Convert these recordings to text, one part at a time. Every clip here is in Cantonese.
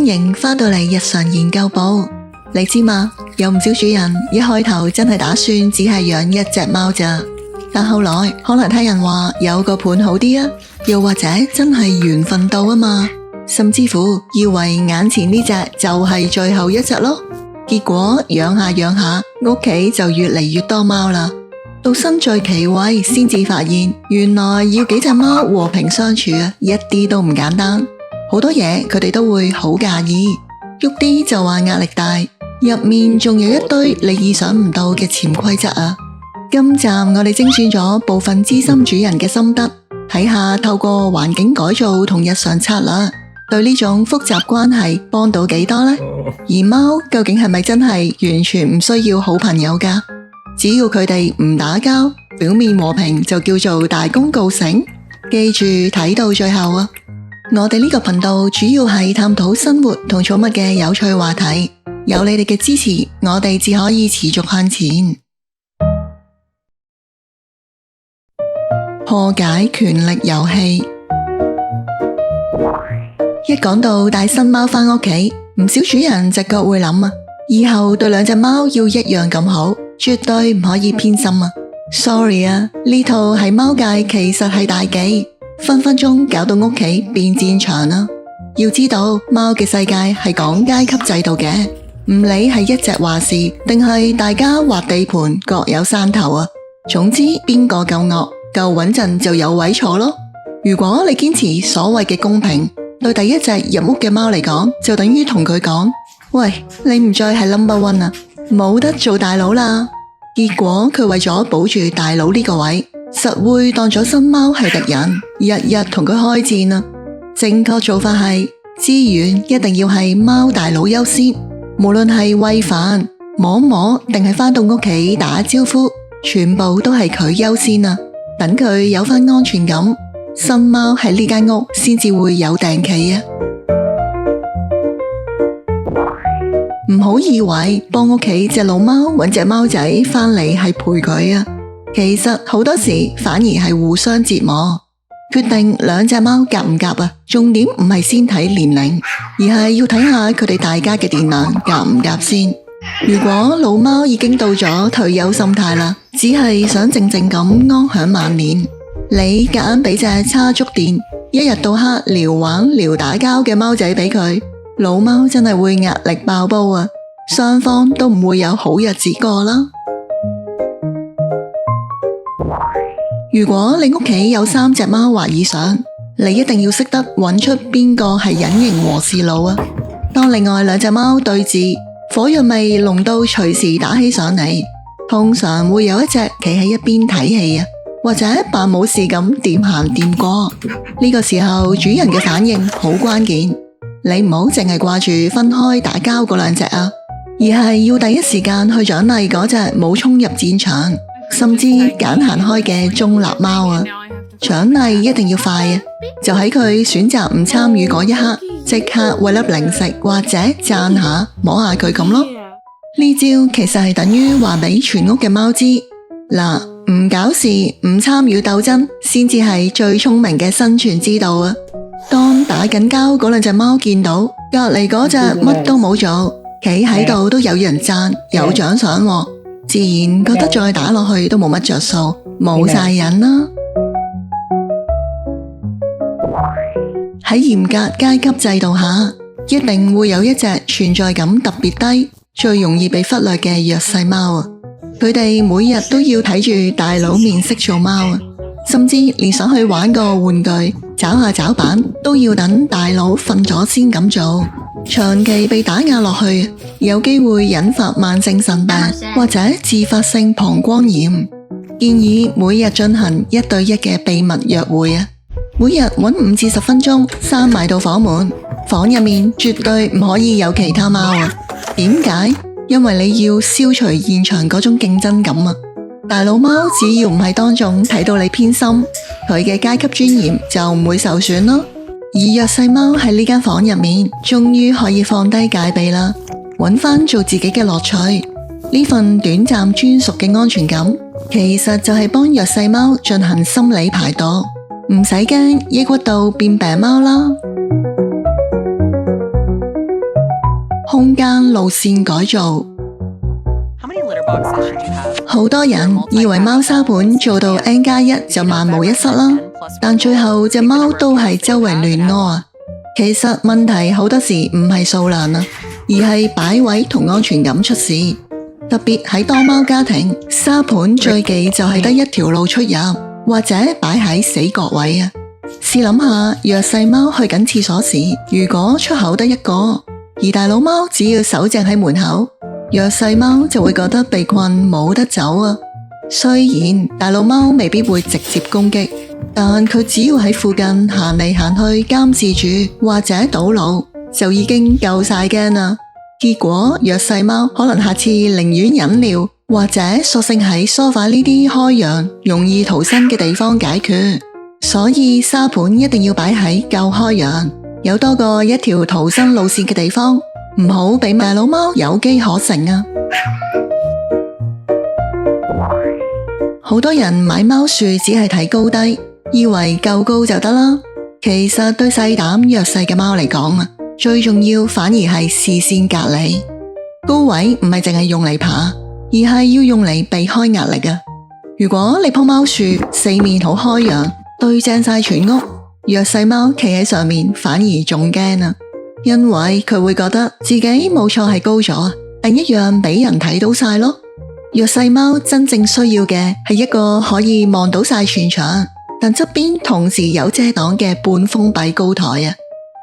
歡迎返到嚟日常研究部。你知嘛？有唔少主人一開頭真係打算只係養一隻貓咋，但後來可能聽人話有個伴好啲啊，又或者真係緣分到啊嘛，甚至乎以為眼前呢隻就係最後一隻咯。結果養下養下，屋企就越嚟越多貓啦。到身在其位先至發現，原來要幾隻貓和平相處啊，一啲都唔簡單。好多嘢佢哋都會好介意，喐啲就話壓力大，入面仲有一堆你意想唔到嘅潛規則啊。今集我哋精選咗部分資深主人嘅心得，睇下透過環境改造同日常策略，對呢種複雜關係幫到幾多呢？而貓究竟係咪真係完全唔需要好朋友㗎？只要佢哋唔打交，表面和平就叫做大功告成。記住睇到最後啊！我哋呢個頻道主要係探討生活同寵物嘅有趣話題，有你哋嘅支持，我哋至可以持續向前。破解權力遊戲。一講到帶新貓返屋企，唔少主人直覺會諗啊，以後對兩隻貓要一樣咁好，絕對唔可以偏心啊。Sorry 啊，呢套喺貓界其實係大忌，分分鐘搞到屋企變戰場啦。要知道貓嘅世界係講階級制度嘅，唔理係一隻話事定係大家劃地盤各有山頭啊。總之邊個夠惡夠穩陣就有位坐咯。如果你堅持所謂嘅公平，對第一隻入屋嘅貓嚟講，就等於同佢講：喂，你唔再係 No.1 啊，冇得做大佬啦。結果佢為咗保住大佬呢個位，實會當咗新貓係敵人，日日同佢開戰啊。正確做法係資源一定要係貓大佬優先，無論係餵飯、摸摸定係返到屋企打招呼，全部都係佢優先啊。等佢有返安全感，新貓喺呢間屋先至會有定企啊。唔好以為幫屋企隻老貓搵隻貓仔返嚟係陪佢啊，其實好多時反而係互相折磨。決定兩隻貓夾唔夾啊，重點唔係先睇年齡，而係要睇下佢哋大家嘅電量夾唔夾先。如果老貓已經到咗退休心態啦，只係想靜靜咁安享晚年，你夾硬俾隻叉足電，一日到黑撩玩撩打交嘅貓仔俾佢，老貓真係會壓力爆煲啊！雙方都唔會有好日子過啦。如果你屋企有3隻貓或以上，你一定要識得揾出邊個係隱形和事佬啊！當另外2隻貓對峙，火藥味濃到隨時打起上嚟，通常會有一隻企喺一邊睇戲啊，或者扮冇事咁掂行掂過。呢個時候主人嘅反應好關鍵，你唔好淨係掛住分開打交嗰2隻啊，而係要第一時間去獎勵嗰隻冇衝入戰場，甚至揀行開嘅中立貓啊！獎勵一定要快啊！就喺佢選擇唔參與嗰一刻，即刻餵粒零食或者讚下摸下佢咁咯。呢招其實係等於話俾全屋嘅貓知，嗱，唔搞事唔參與鬥爭，先至係最聰明嘅生存之道啊！當打緊交嗰2隻貓見到隔籬嗰隻乜都冇做，企喺度都有人讚有獎賞，自然覺得再打落去都冇乜着數，冇晒癮啦。喺嚴格階級制度下，一定會有一隻存在感特別低、最容易被忽略嘅弱勢貓啊！佢哋每日都要睇住大佬面色做貓啊，甚至連想去玩個玩具、找下找板，都要等大佬瞓咗先咁做。長期被打壓落去，有機會引發慢性腎病或者自發性膀胱炎。建議每日進行1對1嘅秘密約會啊！每日搵5至10分鐘，閂埋道房門，房入面絕對唔可以有其他貓啊！點解？因為你要消除現場嗰種競爭感啊！大佬貓只要唔係當眾睇到你偏心，佢嘅階級尊嚴就唔會受損咯。而弱勢貓喺呢間房入面，終於可以放低戒備啦，搵返做自己嘅樂趣。呢份短暫專屬嘅安全感，其實就係幫弱勢貓進行心理排毒，唔使驚抑鬱到變病貓啦。路線改造。 How many litter boxes should you have? 好多人以為貓砂盤做到 N+1 就萬無一失啦，但最後隻貓都係周圍亂屙啊！其實問題好多時唔係數量啊，而係擺位同安全感出事。特別喺多貓家庭，砂盤最忌就係得一條路出入，或者擺喺死角位啊！試諗下，弱勢貓去緊廁所時，如果出口得一個，而大老貓只要守正喺門口，弱勢貓就會覺得被困冇得走啊！雖然大老貓未必會直接攻擊，但佢只要喺附近行嚟行去監視住或者堵路，就已經夠晒驚啦。結果弱勢貓可能下次寧願忍尿或者索性喺梳化呢啲開揚容易逃生嘅地方解決。所以砂盤一定要擺喺夠開揚，有多過一條逃生路線嘅地方，唔好俾大老貓有機可乘啊！好多人買貓樹只係睇高低，以為夠高就得啦。其實對細膽弱勢嘅貓嚟講啊，最重要反而係視線隔離。高位唔係淨係用嚟爬，而係要用嚟避開壓力啊！如果你棵貓樹四面好開揚，對正晒全屋，弱勢貓企喺上面反而仲驚啊！因為佢會覺得自己冇錯係高咗，但一樣俾人睇到晒咯。弱勢貓真正需要嘅係一個可以望到晒全場，但側邊同時有遮擋嘅半封閉高台啊！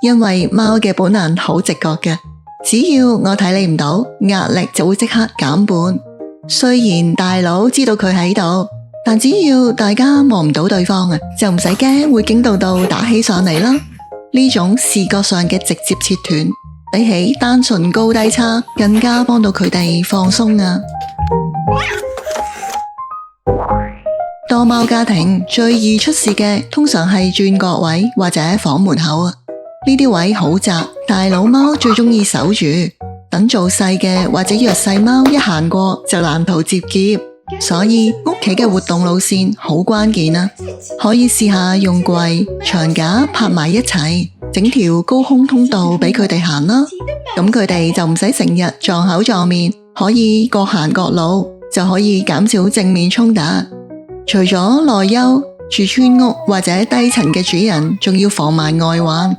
因為貓嘅本能好直覺嘅，只要我睇你唔到，壓力就會即刻減半。雖然大佬知道佢喺度，但只要大家望唔到對方啊，就唔使驚會驚到打起上嚟啦。呢種視覺上嘅直接切斷，比起單純高低差，更加幫到佢哋放鬆啊！多貓家庭最易出事嘅，通常係轉角位或者房門口啊。呢啲位好窄，大老貓最中意守住，等做細嘅或者弱勢貓一行過就難逃接劫。所以屋企嘅活動路線好關鍵啊！可以試下用櫃、牆架拍埋一齊，整條高空通道俾佢哋行啦。咁佢哋就唔使成日撞口撞面，可以各行各路，就可以減少正面衝突。除咗內憂，住村屋或者低層嘅主人仲要防埋外患。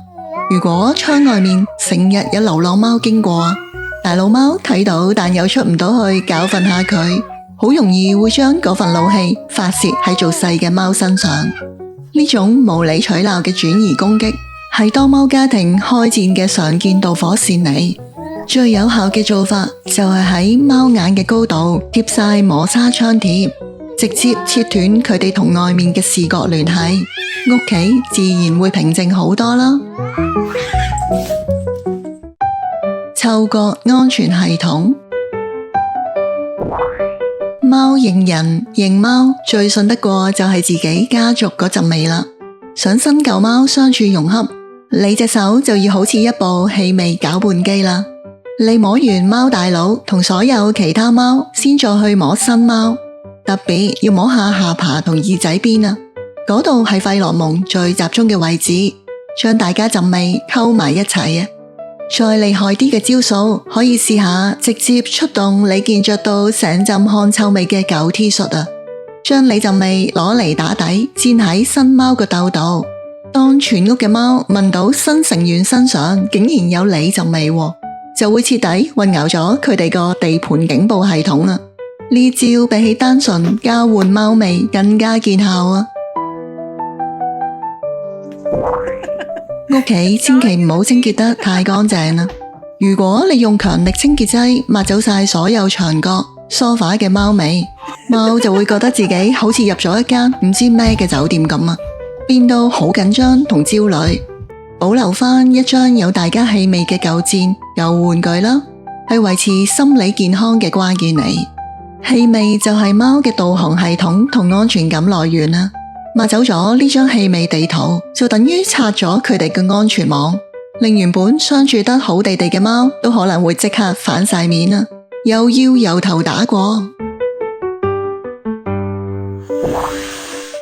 如果窗外面成日有流浪貓經過，大老貓睇到但又出唔到去教訓下佢，好容易會將嗰份怒氣發洩喺做細嘅貓身上。呢種無理取鬧嘅轉移攻擊，係多貓家庭開戰嘅常見導火線嚟。最有效嘅做法就係喺貓眼嘅高度貼晒磨砂窗貼，直接切斷佢哋同外面嘅視覺聯繫，屋企自然會平靜好多啦。嗅覺安全系統。貓認人認貓最信得過就係自己家族嗰陣味啦。想新舊貓相處融洽，你隻手就要好似一部氣味攪拌機啦。你摸完貓大佬同所有其他貓，先再去摸新貓，特別要摸下下巴同耳仔邊啊，嗰度係費洛蒙最集中嘅位置，將大家陣味溝埋一齊啊！再厲害啲嘅招數，可以試下直接出動你件着到成陣汗臭味嘅舊 T 恤啊，將你陣味攞嚟打底，粘喺新貓個竇度。當全屋嘅貓聞到新成員身上竟然有你陣味，就會徹底混淆咗佢哋個地盤警報系統啦。呢招比起單純交換貓味更加見效啊！屋企千祈唔好清潔得太乾淨啦。如果你用強力清潔劑抹走晒所有牆角、梳化嘅貓味，貓就會覺得自己好似入咗一間唔知咩嘅酒店咁啊，變到好緊張同焦慮。保留翻一張有大家氣味嘅舊墊、舊玩具啦，係維持心理健康嘅關鍵嚟。氣味就係貓嘅導航系統同安全感來源啦。抹走咗呢張氣味地圖，就等於拆咗佢哋嘅安全網，令原本相處得好地地嘅貓都可能會即刻反晒面啦，又要由頭打過。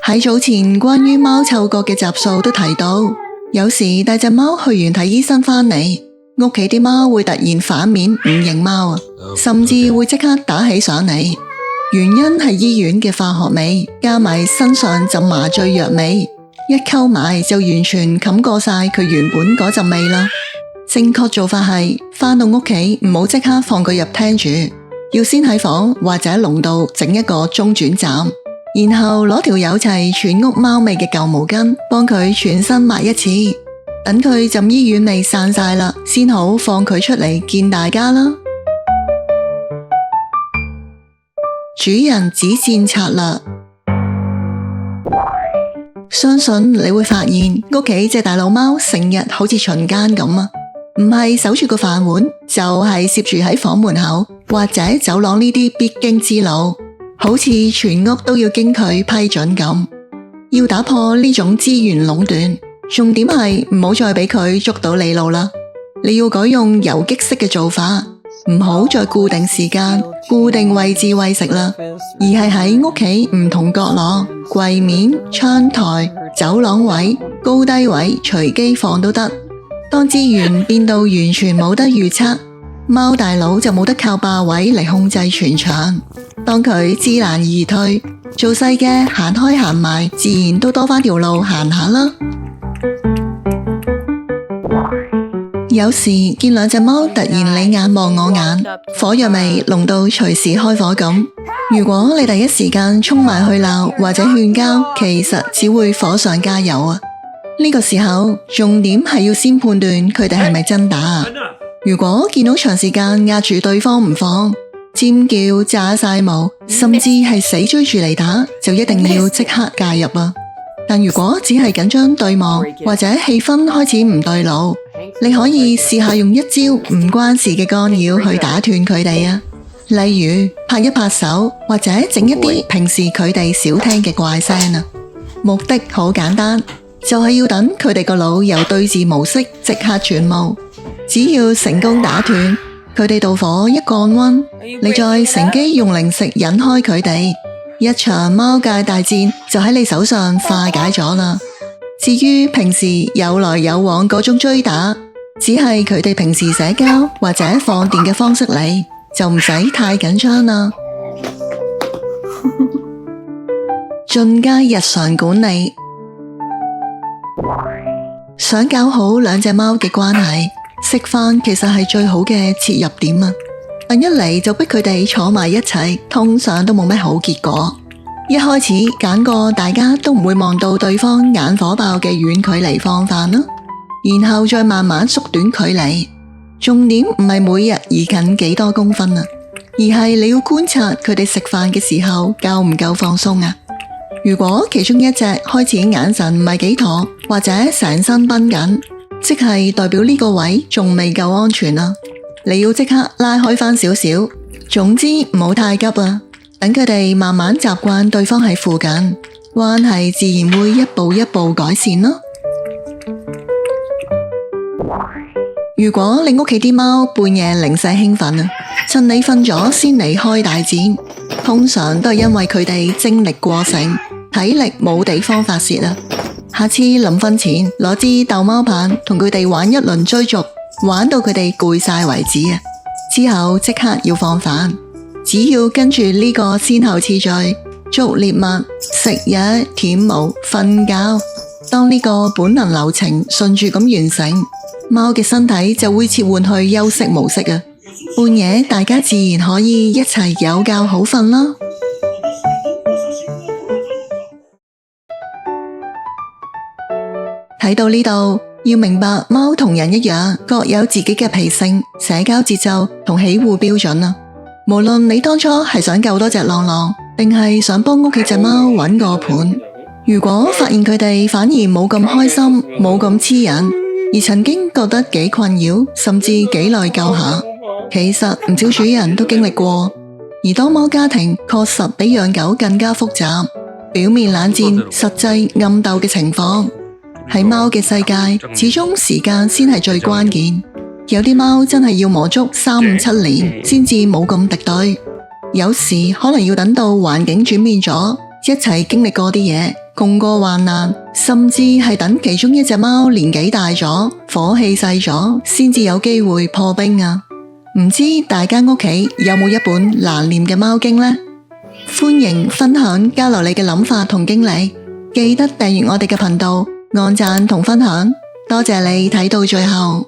喺早前關於貓嗅覺嘅集數都提到，有時帶隻貓去完睇醫生返嚟，屋企啲貓會突然反面唔認貓啊，甚至會即刻打起上嚟。原因係醫院嘅化學味，加埋身上浸麻醉藥味，一溝埋就完全冚過晒佢原本嗰陣味啦。正確做法係返到屋企唔好即刻放佢入廳住，要先喺房或者籠度整一個中轉站，然後攞條有齊全屋貓味嘅舊毛巾幫佢全身抹一次，等佢浸醫院味散晒啦，先好放佢出嚟見大家啦。主人指線策略，相信你會發現屋企隻大老貓成日好似巡姦咁啊，唔係守住個飯碗，就係攝住喺房門口或者走廊呢啲必經之路，好似全屋都要經佢批准咁。要打破呢種資源壟斷，重點係唔好再俾佢捉到你路啦。你要改用游擊式嘅做法，唔好再固定時間、固定位置餵食啦，而係喺屋企唔同角落、櫃面、窗台、走廊位、高低位隨機放都得。當資源變到完全冇得預測，貓大佬就冇得靠霸位嚟控制全場。當佢知難而退，做細嘅行開行埋，自然都多返條路行下啦。有時見兩隻貓突然你眼望我眼，火藥味濃到隨時開火咁。如果你第一時間衝埋去鬧或者勸交，其實只會火上加油啊！呢個時候重點係要先判斷佢哋係咪真打。如果見到長時間壓住對方唔放，尖叫炸晒毛，甚至係死追住嚟打，就一定要即刻介入啊！但如果只係緊張對望或者氣氛開始唔對路，你可以試下用一招唔關事嘅干擾去打斷佢哋啊，例如拍一拍手或者整一啲平時佢哋少聽嘅怪聲啊。目的好簡單，就係要等佢哋個腦由對峙模式即刻轉模。只要成功打斷，佢哋妒火一降溫，你再乘機用零食引開佢哋，一場貓界大戰就喺你手上化解咗啦。至於平時有來有往嗰種追打，只係佢哋平時社交或者放電嘅方式嚟，就唔使太緊張啦。進階日常管理，想搞好兩隻貓嘅關係，食飯其實係最好嘅切入點啊！但一嚟就逼佢哋坐埋一齊，通常都冇咩好結果。一開始揀個大家都唔會望到對方眼火爆嘅遠距離放飯啦，然後再慢慢縮短距離。重點唔係每日移近幾多公分啊，而係你要觀察佢哋食飯嘅時候夠唔夠放鬆啊。如果其中一隻開始眼神唔係幾妥，或者成身繃緊，即係代表呢個位仲未夠安全啊，你要即刻拉開返少少。總之唔好太急啊，等佢哋慢慢習慣對方喺附近，關係自然會一步一步改善咯。如果你屋企啲貓半夜零舍興奮啊，趁你瞓咗先嚟開大戰，通常都係因為佢哋精力過剩，體力冇地方發洩啊。下次臨瞓前攞支逗貓棒同佢哋玩一輪追逐，玩到佢哋攰晒為止啊！之後即刻要放飯，只要跟住呢個先後次序，捉獵物、食嘢、舔毛、瞓覺，當呢個本能流程順住咁完成，貓嘅身體就會切換去休息模式啊！半夜大家自然可以一齊有覺好瞓啦。睇到呢度，要明白貓同人一樣，各有自己嘅脾性、社交節奏同喜惡標準啊。無論你當初係想救多隻浪浪，定係想幫屋企隻貓揾個伴，如果發現佢哋反而冇咁開心、冇咁黐人，而曾經覺得幾困擾，甚至幾內疚下，其實唔少主人都經歷過。而當貓家庭確實比養狗更加複雜，表面冷戰，實際暗鬥嘅情況。喺貓嘅世界，始終時間先係最關鍵。有啲貓真係要磨足3、5、7年先至冇咁敵對，有時可能要等到環境轉變咗，一齊經歷過啲嘢，共過患難，甚至係等其中一隻貓年紀大咗，火氣細咗，先至有機會破冰啊！唔知大家屋企有冇一本難念嘅貓經呢？歡迎分享交流你嘅諗法同經歷，記得訂閱我哋嘅頻道，按讚同分享，多謝你睇到最後。